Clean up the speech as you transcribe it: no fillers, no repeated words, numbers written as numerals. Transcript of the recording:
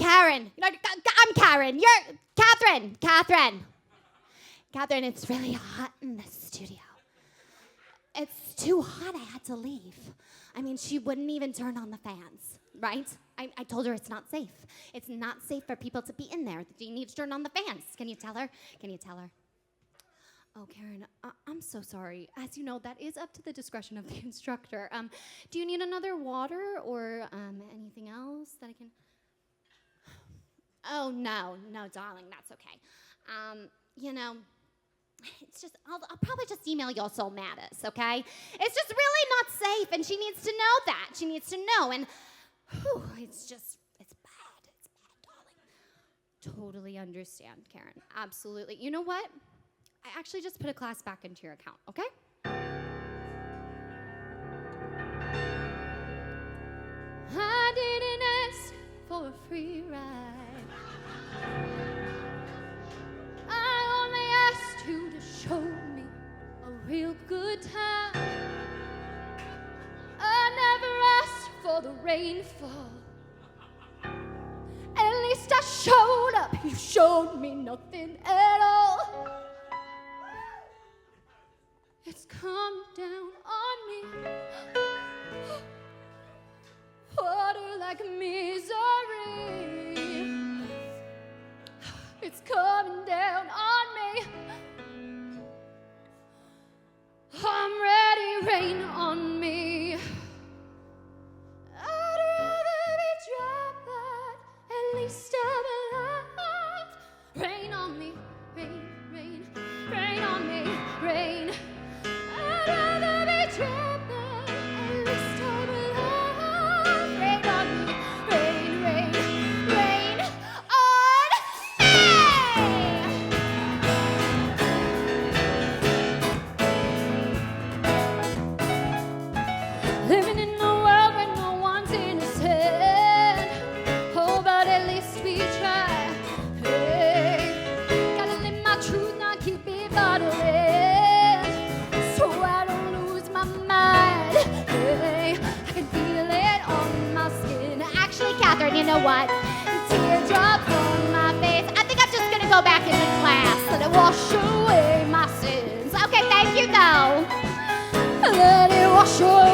Karen. I'm Karen. You're Catherine. Catherine, it's really hot in the studio. It's too hot. I had to leave. I mean, she wouldn't even turn on the fans, right? I told her it's not safe. It's not safe for people to be in there. You need to turn on the fans. Can you tell her? Oh, Karen, I'm so sorry. As you know, that is up to the discretion of the instructor. Do you need another water or anything else that I can... Oh, no, darling, that's okay. It's just, I'll probably just email your soul matters, okay? It's just really not safe, and she needs to know that. She needs to know, and it's bad, darling. Totally understand, Karen, absolutely. You know what? I actually just put a class back into your account, okay? I didn't ask for a free ride. I only asked you to show me a real good time. I never asked for the rainfall. At least I showed up. You showed me nothing at all. It's come down on me. Water like misery. It's coming down on me. I'm ready, rain on me. I'd rather be dry, but at least I'm alive. Rain on me, rain on me, rain. I'd rather be dry, but at least I'm alive. Rain on me, rain on me. Living in a world where no one's innocent. Oh, but at least we try. Hey, gotta live my truth, not keep it bottled in, so I don't lose my mind. Hey, I can feel it on my skin. Actually, Catherine, you know what? Teardrops on my face. I think I'm just gonna go back into class. Let it wash away my sins. Okay, thank you, though. Let it wash away.